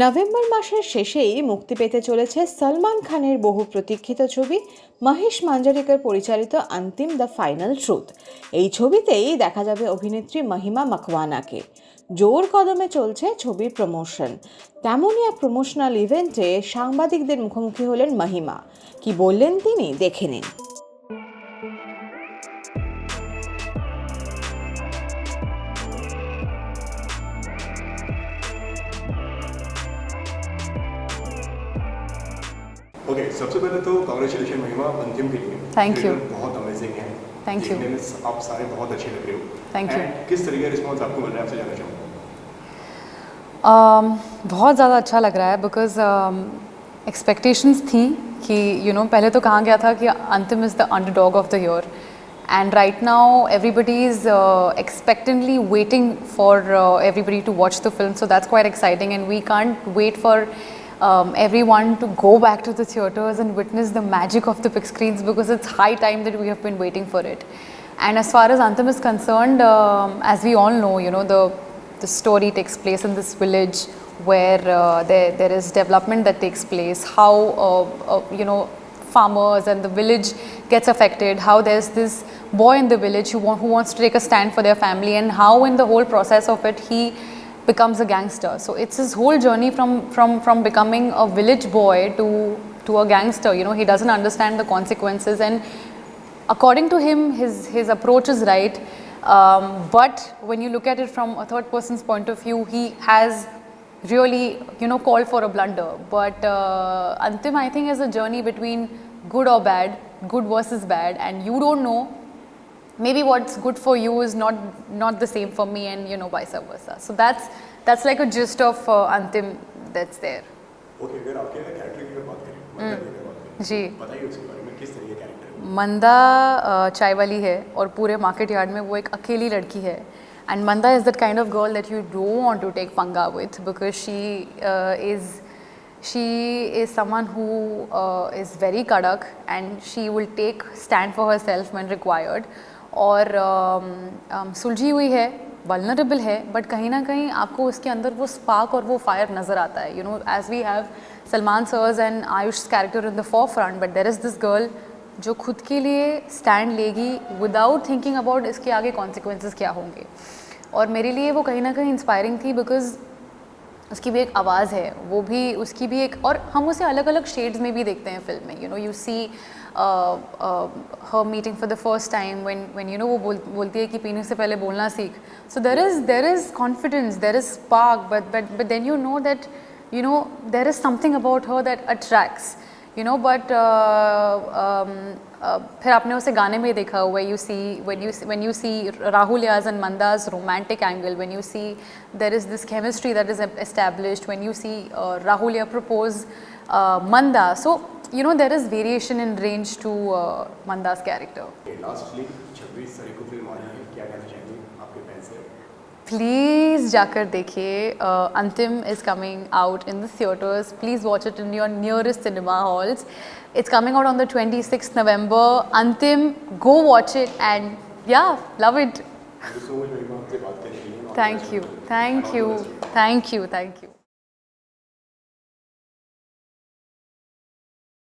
November মাসের শেষেই মুক্তি পেতে চলেছে সলমান খানের বহু প্রতীক্ষিত ছবি মহেশ মাঞ্জরেকর পরিচালিত অন্তিম দ্য ফাইনাল ট্রুথ। এই ছবিতেই দেখা যাবে অভিনেত্রী মহিমা মাকওয়ানাকে। জোর কদমে চলছে ছবির প্রমোশন। তেমনই এক প্রমোশনাল ইভেন্টে সাংবাদিকদের মুখোমুখি হলেন মহিমা। কি বললেন তিনি, দেখে নিন। ओके सबसे पहले तो कांग्रेचुलेशन महिमा अंतिम के लिए। Thank you. बहुत अमेजिंग है। Thank you. देखने में आप सारे बहुत अच्छे लग रहे हो। Thank you. किस तरीके का रिस्पॉन्स आपको मिल रहा है, आपसे जानना चाहूँगा। बहुत ज़्यादा अच्छा लग रहा है बिकॉज एक्सपेक्टेशंस थी कि पहले तो कहा गया था कि Antim is the underdog of the year and right now everybody is expectantly waiting for everybody to watch the film, so that's quite exciting and we can't wait for everyone to go back to the theatres and witness the magic of the big screens because it's high time that we have been waiting for it. And as far as Antim is concerned, as we all know, the story takes place in this village where there is development that takes place, how farmers and the village gets affected, how there's this boy in the village who wants to take a stand for their family, and how in the whole process of it he becomes a gangster. So it's his whole journey from becoming a village boy to a gangster. He doesn't understand the consequences, and according to him his approach is right, but when you look at it from a third person's point of view, he has really called for a blunder. But Antim, I think, is a journey between good or bad, good versus bad, and you don't know. Maybe what's good for you is not the same for me, and vice versa. So that's like a gist of Antim that's there. Okay, अगर आपके character की बात करें, मंदा की बात करें, जी, बताइए उसके बारे में, किस तरह का कैरेक्टर है? मंदा चाय वाली है और पूरे मार्केट यार्ड में वो एक अकेली लड़की है. And Manda is that kind of girl that you don't want to take पंगा with because she is someone who is very kadak and she will take stand for herself when required. और सुलझी हुई है, vulnerable है, but कहीं ना कहीं आपको उसके अंदर वो स्पार्क और वो फायर नज़र आता है. As we have Salman sir's and Ayush character in the forefront, but there is this girl जो खुद के लिए स्टैंड लेगी विदाउट थिंकिंग अबाउट इसके आगे कॉन्सिक्वेंसेस क्या होंगे. और मेरे लिए वो कहीं ना कहीं इंस्पायरिंग थी बिकॉज उसकी भी एक आवाज़ है, वो भी उसकी भी एक, और हम उसे अलग अलग शेड्स में भी देखते हैं फिल्म में. You see her meeting for the first time when वो बोलती है कि पीने से पहले बोलना सीख. So there is confidence, there is spark, but then that there is something about her that attracts, but फिर आपने उसे गाने में देखा हुआ, when you see Rahul Yaz and Manda's romantic angle, when you see there is this chemistry that is established, when you see Rahul Yaz propose Manda, so there is variation in range to Manda's character. Lastly 26 तारीख को film आ रही है, क्या कहना चाहेंगे आपके fans से? Please जाकर देखिए. Antim is coming out in the theatres. Please watch it in your nearest cinema halls. It's coming out on the 26th November. Antim, go watch it and yeah, love it. Thank you so much महिमा, आपसे बात करने के लिए. Thank you.